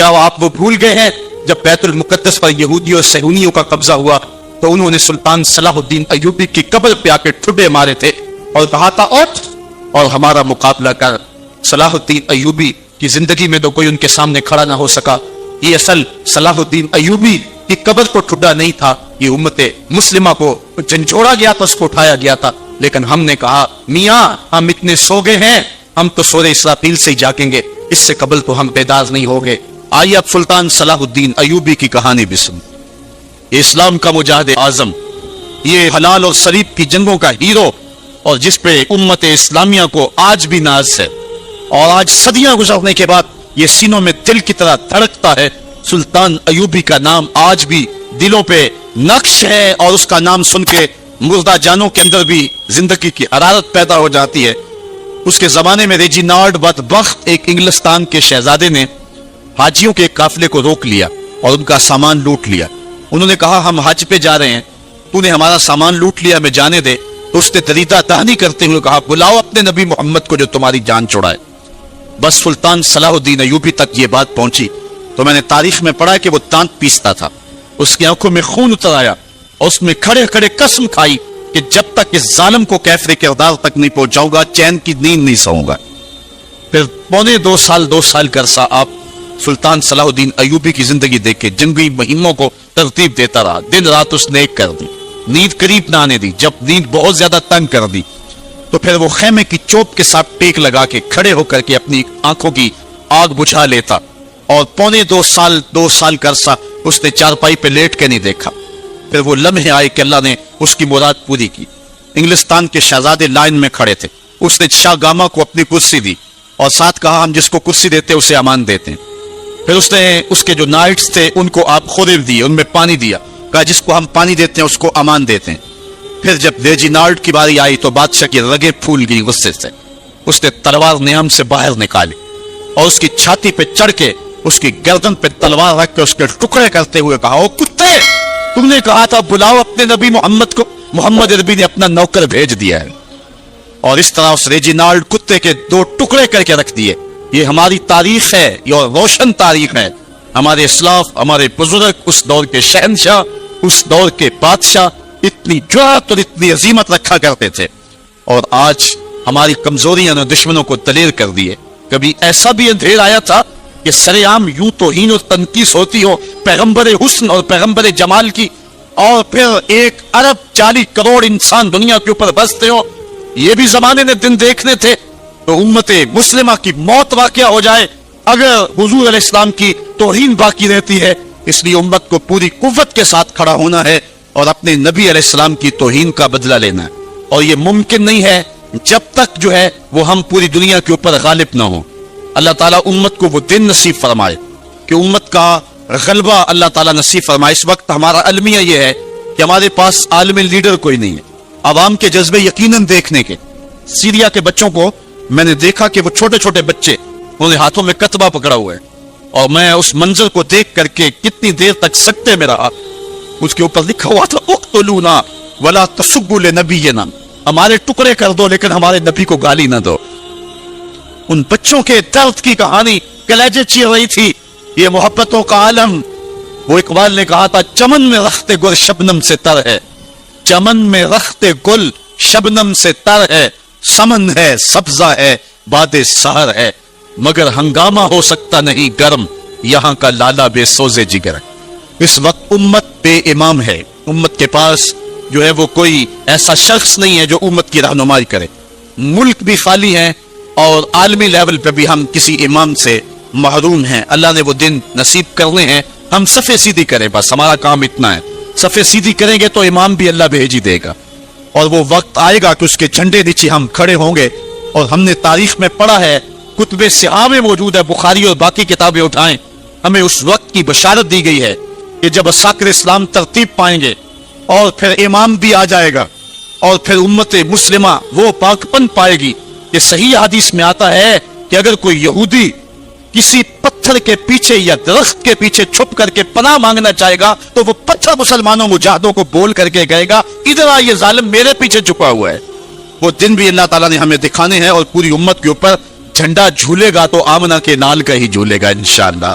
کیا آپ وہ بھول گئے ہیں جب بیت المقدس پر یہودیوں اور صہیونیوں کا قبضہ ہوا تو انہوں نے سلطان صلاح الدین ایوبی کی قبر پہ آ کے ٹھڈے مارے تھے اور کہا تھا اٹھ اور ہمارا مقابلہ کر. صلاح الدین ایوبی کی زندگی میں تو کوئی ان کے سامنے کھڑا نہ ہو سکا. یہ اصل صلاح الدین ایوبی کی قبر کو ٹھڈا نہیں تھا, یہ امت مسلمہ کو جھنجھوڑا گیا تھا, اس کو اٹھایا گیا تھا. لیکن ہم نے کہا میاں ہم اتنے سو گئے ہیں, ہم تو سورہ اسرافیل سے ہی جاگیں گے, اس سے قبل تو ہم بیدار نہیں ہو گئے. آئیے اب سلطان صلاح الدین ایوبی کی کہانی بھی سن. اسلام کا مجاہد اعظم, یہ حلال اور صلیب کی جنگوں کا ہیرو, اور جس پہ امت اسلامیہ کو آج بھی ناز ہے, اور آج صدیاں گزرنے کے بعد یہ سینوں میں دل کی طرح دھڑکتا ہے. سلطان ایوبی کا نام آج بھی دلوں پہ نقش ہے, اور اس کا نام سن کے مردہ جانوں کے اندر بھی زندگی کی حرارت پیدا ہو جاتی ہے. اس کے زمانے میں ریجینالڈ بدبخت ایک انگلستان کے شہزادے نے حاجیوں کے قافلے کو روک لیا اور ان کا سامان لوٹ لیا. انہوں نے کہا ہم حج پہ جا رہے ہیں, تو نے ہمارا سامان لوٹ لیا, ہمیں جانے دے. تو اس نے دریدہ دہنی کرتے ہوئے کہا بلاؤ اپنے نبی محمد کو جو تمہاری جان چھڑائے. بس سلطان صلاح الدین ایوبی تک یہ بات پہنچی تو میں نے تاریخ میں پڑھا کہ وہ دانت پیستا تھا, اس کی آنکھوں میں خون اتر آیا, اور اس میں کھڑے کھڑے قسم کھائی کہ جب تک اس ظالم کو کیفر کردار تک نہیں پہنچاؤں گا چین کی نیند نہیں سوؤں گا. پھر پونے 2 سال کا عرصہ آپ سلطان صلاح الدین ایوبی کی زندگی دیکھ کے جنگی مہموں کو ترتیب دیتا رہا. دن رات اس نے ایک کر دی, نیند قریب نہ آنے دی. جب نیند بہت زیادہ تنگ کر دی تو پھر وہ خیمے کی چوب کے ساتھ ٹیک لگا کے کھڑے ہو کر کے اپنی آنکھوں کی آگ بجھا لیتا, اور پونے 2 سال کا عرصہ اس نے چارپائی پہ لیٹ کے نہیں دیکھا. پھر وہ لمحے آئے کہ اللہ نے اس کی مراد پوری کی. انگلستان کے شہزادے لائن میں کھڑے تھے, اس نے شاہ گاما کو اپنی کرسی دی اور ساتھ کہا ہم جس کو کرسی دیتے اسے امان دیتے ہیں. پھر اس نے اس کے جو نائٹس تھے ان کو آپ خورل دیے, ان میں پانی دیا, کہا جس کو ہم پانی دیتے ہیں اس کو امان دیتے ہیں. پھر جب ریجینالڈ کی باری آئی تو بادشاہ کی رگیں پھول گئی غصے سے. اس نے تلوار نیام سے باہر نکالی اور اس کی چھاتی پہ چڑھ کے اس کی گردن پہ تلوار رکھ کے اس کے ٹکڑے کرتے ہوئے کہا او کتے, تم نے کہا تھا بلاؤ اپنے نبی محمد کو, محمد عربی نے اپنا نوکر بھیج دیا ہے. اور اس طرح اس ریجینالڈ کتے کے 2 ٹکڑے کر کے رکھ دیے. یہ ہماری تاریخ ہے, یہ روشن تاریخ ہے. ہمارے اسلاف, ہمارے بزرگ اس دور کے شہنشاہ, اس دور کے بادشاہ اتنی جرأت اور اتنی عظیمت رکھا کرتے تھے, اور آج ہماری کمزوریاں نے دشمنوں کو دلیر کر دیے. کبھی ایسا بھی اندھیر آیا تھا کہ سرے عام یوں توہین اور تنقیص ہوتی ہو پیغمبر حسن اور پیغمبر جمال کی, اور پھر 1 ارب 40 کروڑ انسان دنیا کے اوپر بستے ہو. یہ بھی زمانے نے دن دیکھنے تھے. تو امت مسلمہ کی موت واقع ہو جائے اگر حضور علیہ السلام کی توہین باقی رہتی ہے. اس لیے امت کو پوری قوت کے ساتھ کھڑا ہونا ہے اور اپنے نبی علیہ السلام کی توہین کا بدلہ لینا ہے. اور یہ ممکن نہیں ہے جب تک جو ہے وہ ہم پوری دنیا کے اوپر غالب نہ ہوں. اللہ تعالیٰ امت کو وہ دن نصیب فرمائے کہ امت کا غلبہ اللہ تعالیٰ نصیب فرمائے. اس وقت ہمارا المیہ یہ ہے کہ ہمارے پاس عالم لیڈر کوئی نہیں ہے. عوام کے جذبے یقیناً دیکھنے کے. سیریا کے بچوں کو میں نے دیکھا کہ وہ چھوٹے چھوٹے بچے, انہوں نے ہاتھوں میں کتبہ پکڑا ہوا ہے, اور میں اس منظر کو دیکھ کر کے کتنی دیر تک سکتے میں رہا. اس کے اوپر لکھا ہوا تھا اقتلونا ولا تسبوا لنبینا, ہمارے ٹکڑے کر دو لیکن ہمارے نبی کو گالی نہ دو. ان بچوں کے درد کی کہانی کلیجے چیر رہی تھی. یہ محبتوں کا عالم. وہ اقبال نے کہا تھا چمن میں رخت گل شبنم سے تر ہے, چمن میں رخت گل شبنم سے تر ہے, سمن ہے سبزہ ہے باد سحر ہے, مگر ہنگامہ ہو سکتا نہیں گرم, یہاں کا لالا بے سوزے جگر ہے. اس وقت امت بے امام ہے. امت کے پاس جو ہے وہ کوئی ایسا شخص نہیں ہے جو امت کی رہنمائی کرے. ملک بھی خالی ہے اور عالمی لیول پہ بھی ہم کسی امام سے محروم ہیں. اللہ نے وہ دن نصیب کرنے ہیں, ہم صفے سیدھی کریں, بس ہمارا کام اتنا ہے. صفے سیدھی کریں گے تو امام بھی اللہ بھیج ہی دے گا, اور وہ وقت آئے گا کہ اس کے جھنڈے نیچے ہم کھڑے ہوں گے. اور ہم نے تاریخ میں پڑھا ہے, کتب سیاہ میں موجود ہے, بخاری اور باقی کتابیں اٹھائیں, ہمیں اس وقت کی بشارت دی گئی ہے کہ جب اساکر اسلام ترتیب پائیں گے اور پھر امام بھی آ جائے گا, اور پھر امت مسلمہ وہ پاکپن پائے گی. یہ صحیح حدیث میں آتا ہے کہ اگر کوئی یہودی کسی پتھر کے پیچھے یا درخت کے پیچھے چھپ کر کے پناہ مانگنا چاہے گا تو وہ پتھر مسلمانوں مجاہدوں کو بول کر کے گئے گا ادھر آ, یہ ظالم میرے پیچھے چھپا ہوا ہے. وہ دن بھی اللہ تعالیٰ نے ہمیں دکھانے ہیں, اور پوری امت کے اوپر جھنڈا جھولے گا تو آمنہ کے نال کا ہی جھولے گا انشاءاللہ.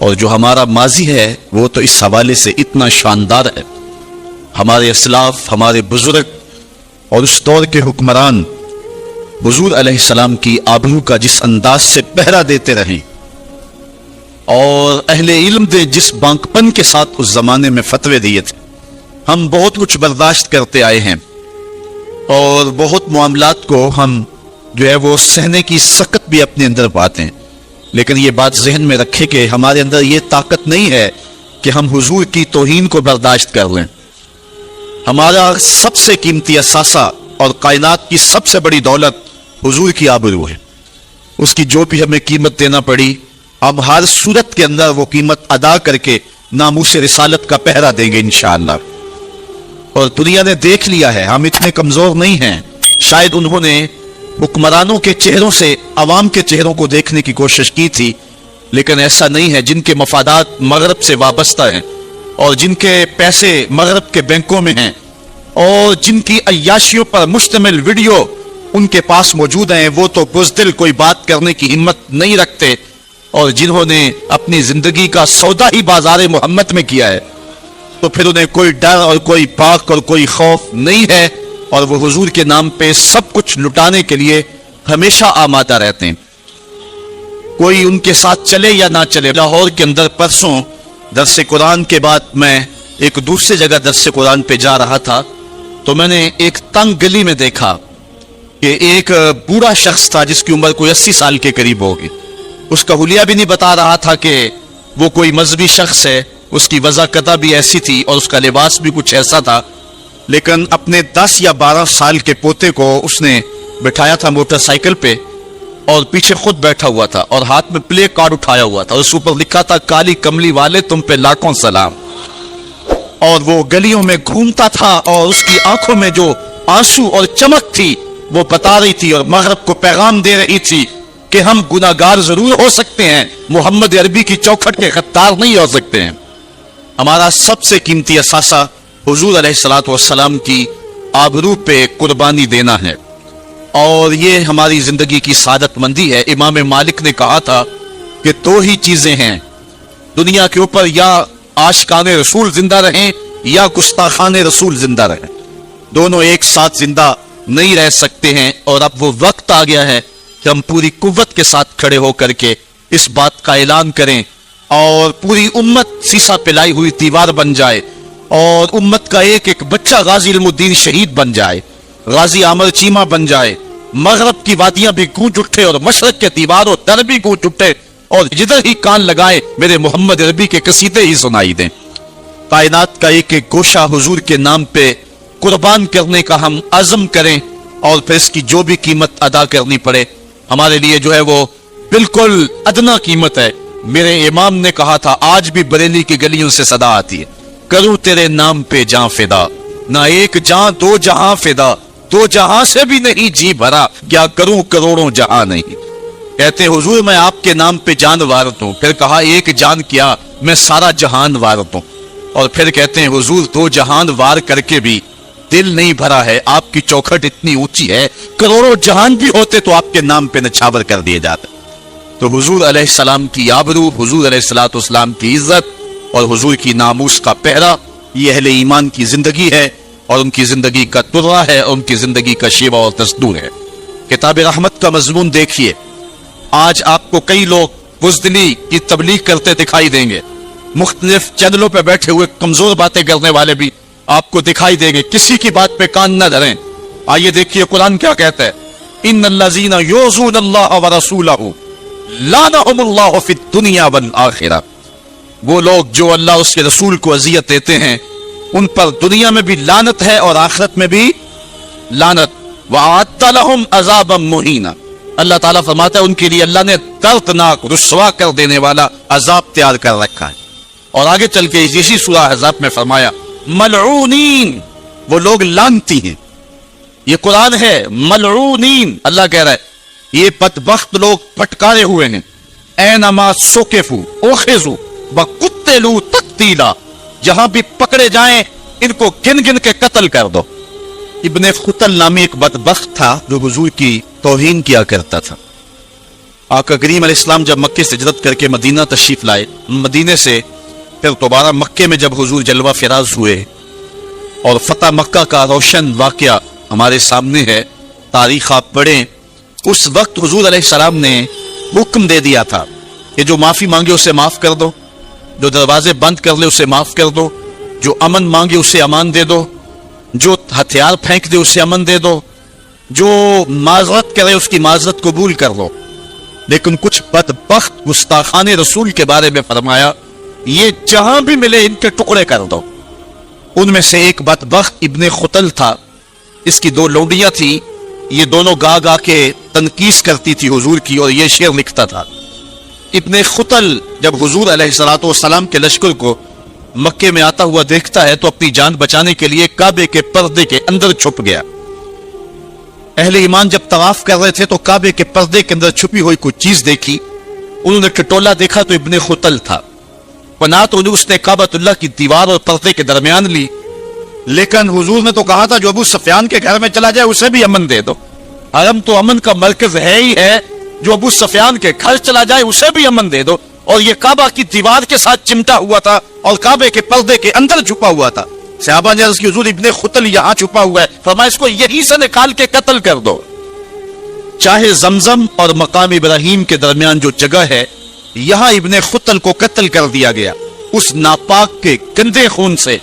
اور جو ہمارا ماضی ہے وہ تو اس حوالے سے اتنا شاندار ہے. ہمارے اسلاف، ہمارے بزرگ اور اس دور کے حکمران حضور علیہ السلام کی آبرو کا جس انداز سے پہرا دیتے رہیں، اور اہل علم نے جس بانک پن کے ساتھ اس زمانے میں فتوے دیے تھے، ہم بہت کچھ برداشت کرتے آئے ہیں اور بہت معاملات کو ہم جو ہے وہ سہنے کی سکت بھی اپنے اندر پاتے ہیں. لیکن یہ بات ذہن میں رکھے کہ ہمارے اندر یہ طاقت نہیں ہے کہ ہم حضور کی توہین کو برداشت کر لیں. ہمارا سب سے قیمتی اثاثہ اور کائنات کی سب سے بڑی دولت حضور کی آبرو ہے. اس کی جو بھی ہمیں قیمت دینا پڑی، ہم ہر صورت کے اندر وہ قیمت ادا کر کے ناموس رسالت کا پہرا دیں گے انشاءاللہ. اور دنیا نے دیکھ لیا ہے ہم اتنے کمزور نہیں ہیں. شاید انہوں نے حکمرانوں کے چہروں سے عوام کے چہروں کو دیکھنے کی کوشش کی تھی، لیکن ایسا نہیں ہے. جن کے مفادات مغرب سے وابستہ ہیں اور جن کے پیسے مغرب کے بینکوں میں ہیں اور جن کی عیاشیوں پر مشتمل ویڈیو ان کے پاس موجود ہیں، وہ تو بزدل کوئی بات کرنے کی ہمت نہیں رکھتے. اور جنہوں نے اپنی زندگی کا سودا ہی بازار محمد میں کیا ہے، تو پھر انہیں کوئی ڈر اور کوئی باک اور کوئی خوف نہیں ہے، اور وہ حضور کے نام پہ سب کچھ لٹانے کے لیے ہمیشہ آمادہ رہتے ہیں. کوئی ان کے ساتھ چلے یا نہ چلے. لاہور کے اندر پرسوں درس قرآن کے بعد میں ایک دوسری جگہ درس قرآن پہ جا رہا تھا، تو میں نے ایک تنگ گلی میں دیکھا کہ ایک بوڑھا شخص تھا جس کی عمر کوئی 80 سال کے قریب ہوگی. اس کا حلیہ بھی نہیں بتا رہا تھا کہ وہ کوئی مذہبی شخص ہے. اس کی وضاقتہ بھی ایسی تھی اور اس کا لباس بھی کچھ ایسا تھا. لیکن اپنے 10 یا 12 سال کے پوتے کو اس نے بٹھایا تھا موٹر سائیکل پہ اور پیچھے خود بیٹھا ہوا تھا اور ہاتھ میں پلے کارڈ اٹھایا ہوا تھا. اس اوپر لکھا تھا کالی کملی والے تم پہ لاکھوں سلام. اور وہ گلیوں میں گھومتا تھا اور اس کی آنکھوں میں جو آنسو اور چمک تھی وہ بتا رہی تھی اور مغرب کو پیغام دے رہی تھی کہ ہم گناہگار ضرور ہو سکتے ہیں، محمد عربی کی چوکھٹ کے غدار نہیں ہو سکتے ہیں. ہمارا سب سے قیمتی اثاثہ حضور علیہ الصلوۃ والسلام کی آبرو پہ قربانی دینا ہے، اور یہ ہماری زندگی کی سعادت مندی ہے. امام مالک نے کہا تھا کہ 2 ہی چیزیں ہیں دنیا کے اوپر، یا عاشقان رسول زندہ رہیں یا گستاخان رسول زندہ رہیں. دونوں ایک ساتھ زندہ نہیں رہ سکتے ہیں. اور اب وہ وقت آ گیا ہے کہ ہم پوری قوت کے ساتھ کھڑے ہو کر کے اس بات کا اعلان کریں اور پوری امت سیسا پلائی ہوئی دیوار بن جائے اور امت کا ایک ایک بچہ غازی علم الدین شہید بن جائے، غازی عامر چیمہ بن جائے، مغرب کی وادیاں بھی گونج اٹھے اور مشرق کے دیواروں در بھی گونج اٹھے اور جدھر ہی کان لگائے میرے محمد عربی کے قصیدے ہی سنائی دیں. کائنات کا ایک ایک گوشہ حضور کے نام پہ قربان کرنے کا ہم عزم کریں اور پھر اس کی جو بھی قیمت ادا کرنی پڑے ہمارے لیے جو ہے وہ بالکل ادنا قیمت ہے. میرے امام نے کہا تھا آج بھی بریلی کی گلیوں سے صدا آتی ہے، کروں تیرے نام پہ جاں فدا، نہ ایک جاں 2 جہاں فدا، 2 جہاں سے بھی نہیں جی بھرا، کیا کروں کروڑوں جہاں نہیں. کہتے حضور میں آپ کے نام پہ جان وارت ہوں. پھر کہا ایک جان کیا میں سارا جہان وارت ہوں. اور پھر کہتے ہیں حضور 2 جہان وار کر کے بھی دل نہیں بھرا ہے، آپ کی چوکھٹ اتنی اونچی ہے، کروڑوں جہان بھی ہوتے تو آپ کے نام پہ نچھاور کر دیے جاتے. تو حضور علیہ السلام کی آبرو، حضور علیہ الصلوۃ والسلام کی عزت اور حضور کی ناموس کا پہرا، یہ اہل ایمان کی زندگی ہے اور ان کی زندگی کا ترا ہے اور ان کی زندگی کا شیوا اور دستور ہے. کتاب رحمت کا مضمون دیکھیے. آج آپ کو کئی لوگ بزدلی کی تبلیغ کرتے دکھائی دیں گے، مختلف چینلوں پہ بیٹھے ہوئے کمزور باتیں کرنے والے بھی آپ کو دکھائی دیں گے. کسی کی بات پہ کان نہ دھریں. آئیے دیکھیے قرآن کیا کہتا ہے. ان الذین یؤذون اللہ ورسولہ لعنہم اللہ فی الدنیا والآخرہ. وہ لوگ جو اللہ اس کے رسول کو اذیت دیتے ہیں ان پر دنیا میں بھی لعنت ہے اور آخرت میں بھی لعنت. وَأَعَدَّ لَهُمْ عَذَابًا مُهِينًا. اللہ تعالیٰ فرماتا ہے ان کے لیے اللہ نے دردناک رسوا کر دینے والا عذاب تیار کر رکھا ہے. اور آگے چل کے اسی سورہ احزاب میں فرمایا ملعونین، وہ لوگ لعنتی ہیں. یہ قرآن ہے. ملعونین اللہ کہہ رہا ہے یہ بدبخت لوگ پھٹکارے ہوئے ہیں. اینما سکفوا اخذوا وقتلوا تقتیلا، جہاں بھی پکڑے جائیں ان کو گن گن کے قتل کر دو. ابن خطل نامی ایک بدبخت تھا جو حضور کی توہین کیا کرتا تھا. آقا کریم علیہ السلام جب مکے سے ہجرت کر کے مدینہ تشریف لائے، مدینے سے پھر دوبارہ مکے میں جب حضور جلوہ فراز ہوئے اور فتح مکہ کا روشن واقعہ ہمارے سامنے ہے، تاریخ آپ پڑھیں، اس وقت حضور علیہ السلام نے حکم دے دیا تھا کہ جو معافی مانگے اسے معاف کر دو، جو دروازے بند کر لے اسے معاف کر دو، جو امن مانگے اسے امان دے دو، جو ہتھیار پھینک دے اسے امن دے دو، جو معذرت کرے اس کی معذرت قبول کر لو۔ لیکن کچھ بدبخت گستاخان رسول کے بارے میں فرمایا یہ جہاں بھی ملے ان کے ٹکڑے کر دو۔ ان میں سے ایک بدبخت ابن خطل تھا، اس کی 2 لونڈیاں تھیں، یہ دونوں گا گا کے تنقیس کرتی تھی حضور کی اور یہ شعر لکھتا تھا۔ ابن خطل جب حضور علیہ السلام کے لشکر کو مکے میں آتا ہوا دیکھتا ہے تو اپنی جان بچانے کے لیے کعبے کے پردے کے اندر چھپ گیا۔ اہل ایمان جب طواف کر رہے تھے تو کعبے کے پردے کے اندر چھپی ہوئی کوئی چیز دیکھی، انہوں نے ٹٹولا دیکھا تو ابن خطل تھا، پناہ تو اس نے کعبۃ اللہ کی دیوار اور پردے کے درمیان لی، لیکن حضور نے تو کہا تھا جو ابو سفیان کے گھر میں چلا جائے اسے بھی امن دے دو۔ حرم تو امن کا مرکز ہے ہی ہے، جو ابو سفیان کے گھر چلا جائے اسے بھی امن دے دو۔ اور یہ کعبہ کی دیوار کے ساتھ چمٹا ہوا تھا اور کعبے کے پردے کے اندر چھپا ہوا تھا۔ صحابہ نے عرض کی حضور ابن خطل یہاں چھپا ہوا ہے، فرمایا اس کو یہی سے نکال کے قتل کر دو۔ چاہے زمزم اور مقام ابراہیم کے درمیان جو جگہ ہے، یہاں ابن خطل کو قتل کر دیا گیا۔ اس ناپاک کے گندے خون سے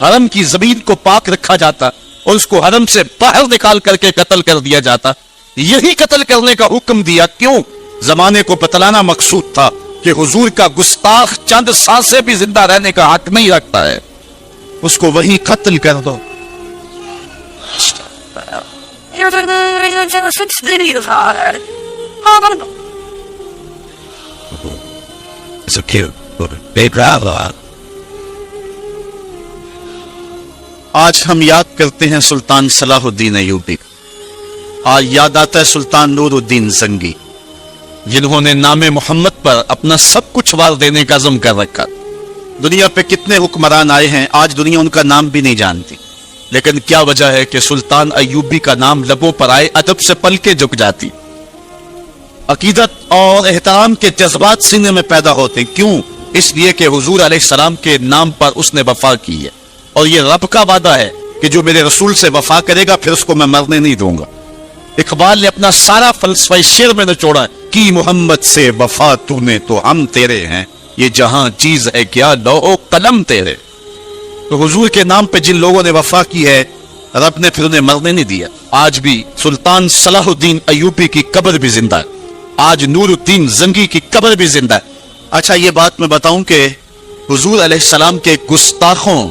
حرم کی زمین کو پاک رکھا جاتا اور اس کو حرم سے باہر نکال کر کے قتل کر دیا جاتا۔ یہی قتل کرنے کا حکم دیا، کیوں؟ زمانے کو بتلانا مقصود تھا کہ حضور کا گستاخ چند سانسیں بھی زندہ رہنے کا حق نہیں رکھتا ہے، اس کو وہیں قتل کر دو۔ آج ہم یاد کرتے ہیں سلطان صلاح الدین ایوبی، آج یاد آتا ہے سلطان نور الدین زنگی، جنہوں نے نام محمد پر اپنا سب کچھ وار دینے کا عزم کر رکھا۔ دنیا پہ کتنے حکمران آئے ہیں، آج دنیا ان کا نام بھی نہیں جانتی، لیکن کیا وجہ ہے کہ سلطان ایوبی کا نام لبوں پر آئے ادب سے پلکیں جھک جاتی، عقیدت اور احترام کے جذبات سینے میں پیدا ہوتے۔ کیوں؟ اس لیے کہ حضور علیہ السلام کے نام پر اس نے وفا کی ہے، اور یہ رب کا وعدہ ہے کہ جو میرے رسول سے وفا کرے گا پھر اس کو میں مرنے نہیں دوں گا۔ اقبال نے اپنا سارا فلسفہ شعر میں نچوڑا ہے کہ محمد سے وفا تو نے تو ہم تیرے ہیں، یہ جہاں چیز ہے کیا لوح قلم تیرے۔ تو حضور کے نام پہ جن لوگوں نے وفا کی ہے رب نے پھر انہیں مرنے نہیں دیا۔ آج بھی سلطان صلاح الدین ایوبی کی قبر بھی زندہ ہے، آج نور الدین زنگی کی قبر بھی زندہ ہے۔ اچھا یہ بات میں بتاؤں کہ حضور علیہ السلام کے گستاخوں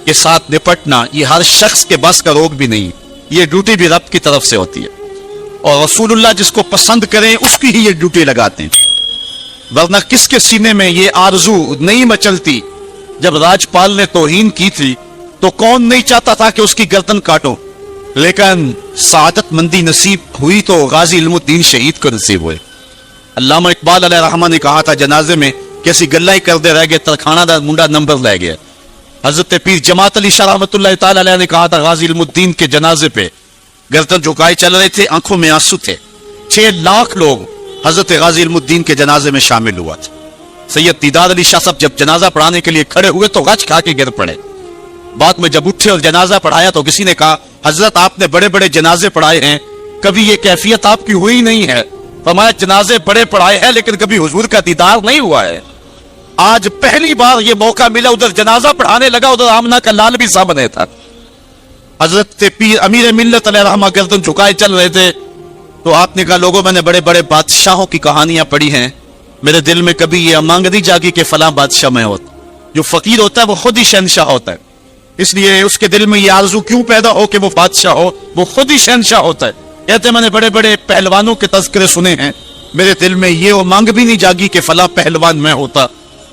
کے ساتھ نپٹنا یہ ہر شخص کے بس کا روگ بھی نہیں، یہ ڈیوٹی بھی رب کی طرف سے ہوتی ہے، اور رسول اللہ جس کو پسند کریں اس کی ہی یہ ڈیوٹی لگاتے ہیں، ورنہ کس کے سینے میں یہ آرزو نہیں مچلتی؟ جب راجپال نے توہین کی تھی تو کون نہیں چاہتا تھا کہ اس کی گردن کاٹو، لیکن سعادت مندی نصیب ہوئی تو غازی علم الدین شہید کو نصیب ہوئے۔ علامہ اقبال علیہ رحمہ نے کہا تھا جنازے میں کیسی گلہ ہی کردے رہ گئے، ترکھانہ دا منڈا نمبر لے گیا۔ حضرت پیر جماعت علی شاہ رحمۃ اللہ تعالی علیہ نے کہا تھا غازی علم الدین کے جنازے پہ گردن جھکائے چل رہے تھے، آنکھوں میں آنسو تھے۔ 6 لاکھ لوگ حضرت غازی علم الدین کے جنازے میں شامل ہوا تھا۔ سید دیدار علی شاہ صاحب جب جنازہ پڑھانے کے لیے کھڑے ہوئے تو غچ کھا کے گر پڑے۔ بعد میں جب اٹھے اور جنازہ پڑھایا تو کسی نے کہا حضرت آپ نے بڑے بڑے جنازے پڑھائے ہیں، کبھی یہ کیفیت آپ کی ہوئی نہیں ہے۔ فرمایا جنازے بڑے پڑھائے ہیں لیکن کبھی حضور کا دیدار نہیں ہوا ہے۔ آج پہلی بار یہ موقع ملا، ادھر جنازہ پڑھانے لگا، ادھر آمنہ کا لال بھی سامنے تھا۔ حضرت پیر امیر ملت علیہ رحمہ گردن جھکائے چل رہے تھے تو آپ نے کہا لوگوں میں نے بڑے بڑے بادشاہوں کی کہانیاں پڑھی ہیں، میرے دل میں کبھی یہ امانگ نہیں جاگی کہ فلاں بادشاہ میں ہوتا۔ جو فقیر ہوتا ہے وہ خود ہی شہنشاہ ہوتا ہے، اس لیے اس کے دل میں یہ آرزو کیوں پیدا ہو کہ وہ بادشاہ ہو، وہ خود ہی شہنشاہ ہوتا ہے۔ کہتے میں نے بڑے بڑے پہلوانوں کے تذکرے سنے ہیں، میرے دل میں یہ امانگ بھی نہیں جاگی کہ فلاں پہلوان میں ہوتا۔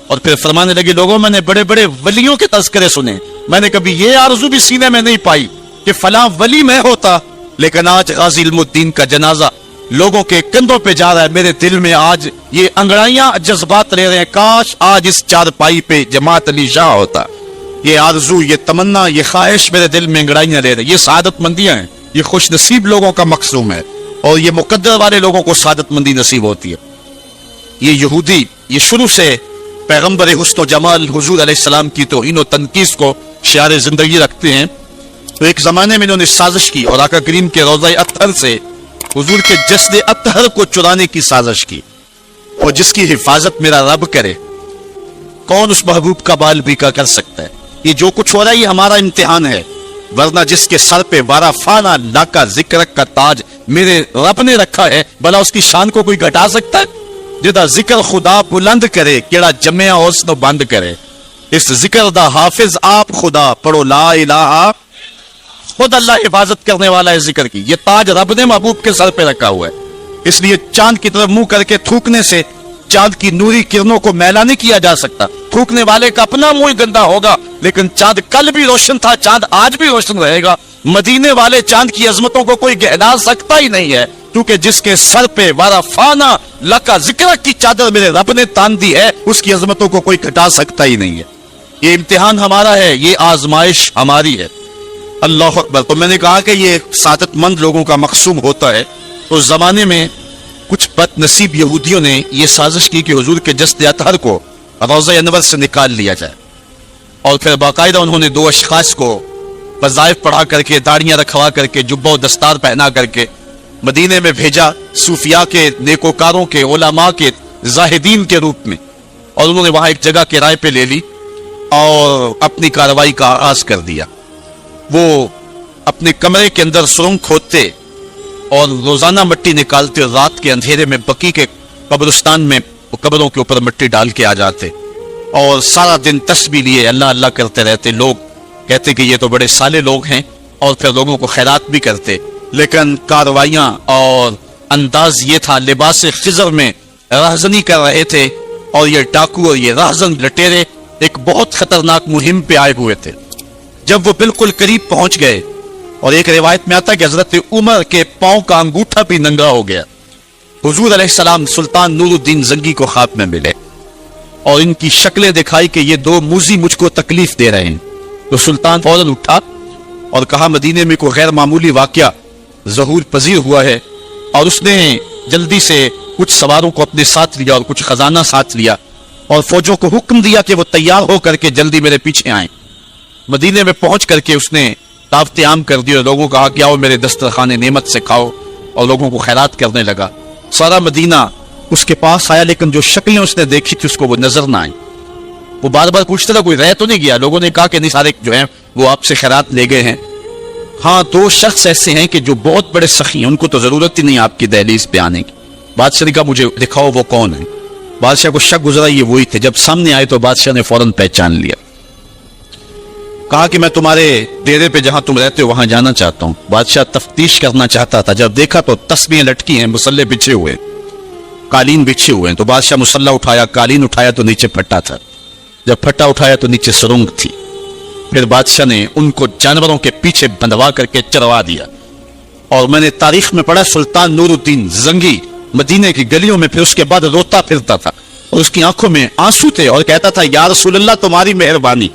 اور پھر فرمانے لگے لوگوں میں نے بڑے بڑے ولیوں کے تذکرے سنے، میں نے کبھی یہ آرزو بھی سینے میں نہیں پائی کہ فلاں ولی میں ہوتا۔ لیکن آج غازی علم الدین کا جنازہ لوگوں کے کندھوں پہ جا رہا ہے، میرے دل میں آج یہ انگڑائیاں جذبات لے رہے ہیں، کاش آج اس چارپائی پہ جماعت علی شاہ ہوتا۔ یہ آرزو، یہ تمنا، یہ خواہش میرے دل میں انگڑائیاں لے رہے ہیں۔ یہ سعادت مندیاں ہیں، یہ خوش نصیب لوگوں کا مقصوم ہے، اور یہ مقدر والے لوگوں کو سعادت مندی نصیب ہوتی ہے۔ یہ یہودی یہ شروع سے پیغمبر حسن و جمال حضور علیہ السلام کی توہین و تنقید کو شعار زندگی رکھتے ہیں، تو ایک زمانے میں انہوں نے سازش کی اور آقا کریم کے روضہ اطہر سے حضور کے جسد اطہر کو چرانے کی سازش کی، اور جس کی حفاظت میرا رب کرے کون اس محبوب کا بال بیکا کر سکتا ہے۔ یہ جو کچھ ہو رہا ہے یہ ہمارا امتحان ہے، ورنہ جس کے سر پہ وارا فانا لاکا ذکر کا تاج میرے رب نے رکھا ہے، بھلا اس کی شان کو کوئی گھٹا سکتا ہے؟ جدا ذکر خدا بلند کرے کیڑا جمعہ حسن بند کرے، اس ذکر دا حافظ آپ خدا پڑھو لا الہ، خود اللہ حفاظت کرنے والا ہے ذکر کی۔ یہ تاج رب نے محبوب کے سر پہ رکھا ہوا ہے، اس لیے چاند کی طرف منہ کر کے تھوکنے سے چاند کی نوری کرنوں کو میلا نہیں کیا جا سکتا۔ تھوکنے والے کا اپنا منہ گندا ہوگا، لیکن چاند کل بھی روشن تھا، چاند آج بھی روشن رہے گا۔ مدینے والے چاند کی عظمتوں کو کوئی گہرا سکتا ہی نہیں ہے، کیونکہ جس کے سر پہ وارا فانا لکا ذکر کی چادر میرے رب نے تان دی ہے، اس کی عظمتوں کو کوئی گھٹا سکتا ہی نہیں ہے۔ یہ امتحان ہمارا ہے، یہ آزمائش ہماری ہے۔ اللہ اکبر۔ تو میں نے کہا کہ یہ سعادت مند لوگوں کا مقصوم ہوتا ہے، تو اس زمانے میں کچھ بد نصیب یہودیوں نے یہ سازش کی کہ حضور کے جسد اطہر کو روضہ انور سے نکال لیا جائے، اور پھر باقاعدہ انہوں نے 2 اشخاص کو وظائف پڑھا کر کے، داڑیاں رکھوا کر کے، جبہ و دستار پہنا کر کے مدینے میں بھیجا، صوفیاء کے، نیکوکاروں کے، علماء کے، زاہدین کے روپ میں، اور انہوں نے وہاں ایک جگہ کرائے پہ لے لی اور اپنی کارروائی کا آغاز کر دیا۔ وہ اپنے کمرے کے اندر سرنگ کھودتے اور روزانہ مٹی نکالتے، اور رات کے اندھیرے میں بقی کے قبرستان میں قبروں کے اوپر مٹی ڈال کے آ جاتے، اور سارا دن تسبیح لیے اللہ اللہ کرتے رہتے۔ لوگ کہتے کہ یہ تو بڑے صالح لوگ ہیں، اور پھر لوگوں کو خیرات بھی کرتے، لیکن کارروائیاں اور انداز یہ تھا، لباس خضر میں راہزنی کر رہے تھے، اور یہ ڈاکو اور یہ راہزن لٹیرے ایک بہت خطرناک مہم پہ آئے ہوئے تھے۔ جب وہ بالکل قریب پہنچ گئے، اور ایک روایت میں آتا ہے کہ حضرت عمر کے پاؤں کا انگوٹھا بھی ننگا ہو گیا، حضور علیہ السلام سلطان نور الدین زنگی کو خواب میں ملے، اور ان کی شکلیں دکھائی کہ یہ 2 موذی مجھ کو تکلیف دے رہے ہیں۔ تو سلطان فوراً اٹھا اور کہا مدینے میں کوئی غیر معمولی واقعہ ظہور پذیر ہوا ہے، اور اس نے جلدی سے کچھ سواروں کو اپنے ساتھ لیا اور کچھ خزانہ ساتھ لیا، اور فوجوں کو حکم دیا کہ وہ تیار ہو کر کے جلدی میرے پیچھے آئیں۔ مدینے میں پہنچ کر کے اس نے دعوت عام کر دی اور لوگوں کو کہا کہ آؤ میرے دسترخوان نعمت سے کھاؤ، اور لوگوں کو خیرات کرنے لگا۔ سارا مدینہ اس کے پاس آیا، لیکن جو شکلیں اس نے دیکھی تھی اس کو وہ نظر نہ آئی۔ وہ بار بار پوچھتا تھا کوئی رہ تو نہیں گیا؟ لوگوں نے کہا کہ نہیں، سارے جو ہیں وہ آپ سے خیرات لے گئے ہیں۔ ہاں 2 شخص ایسے ہیں کہ جو بہت بڑے سخی ہیں، ان کو تو ضرورت ہی نہیں آپ کی دہلیز پہ آنے کی۔ بادشاہ نے کہا مجھے دکھاؤ وہ کون ہے۔ بادشاہ کو شک گزرا یہ وہی تھے۔ جب سامنے آئے تو بادشاہ نے فوراً پہچان لیا، کہا کہ میں تمہارے ڈیرے پہ جہاں تم رہتے ہو وہاں جانا چاہتا ہوں۔ بادشاہ تفتیش کرنا چاہتا تھا، جب دیکھا تو تسبیحیں لٹکی ہیں، مصلے بچھے ہوئے، قالین بچھے ہوئے ہیں۔ تو بادشاہ مصلہ اٹھایا، قالین اٹھایا تو نیچے پھٹا تھا، جب پھٹا اٹھایا تو نیچے سرنگ تھی۔ پھر بادشاہ نے ان کو جانوروں کے پیچھے بندھوا کر کے چروا دیا، اور میں نے تاریخ میں پڑھا سلطان نور الدین زنگی مدینے کی گلیوں میں پھر اس کے بعد روتا پھرتا تھا، اور اس کی آنکھوں میں آنسو تھے، اور کہتا تھا یا رسول اللہ تمہاری مہربانی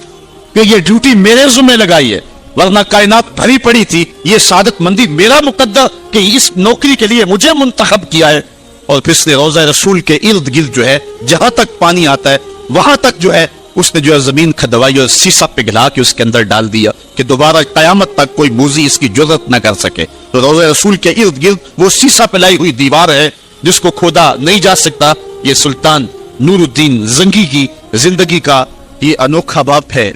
کہ یہ ڈیوٹی میرے ذمہ لگائی ہے، ورنہ کائنات بھری پڑی تھی، یہ سعادت مندی میرا مقدر کہ اس نوکری کے لیے مجھے منتخب کیا ہے۔ اور پھر اس نے روضہ رسول کے ارد گرد جو ہے جہاں تک پانی آتا ہے وہاں تک جو ہے اس نے جو ہے زمین کھدوائی اور سیسا پگھلا کے اس کے اندر ڈال دیا کہ دوبارہ قیامت تک کوئی موذی اس کی جرت نہ کر سکے۔ تو روضہ رسول کے ارد گرد وہ سیسا پلائی ہوئی دیوار ہے جس کو کھودا نہیں جا سکتا۔ یہ سلطان نور الدین زنگی کی زندگی کا یہ انوکھا باب ہے۔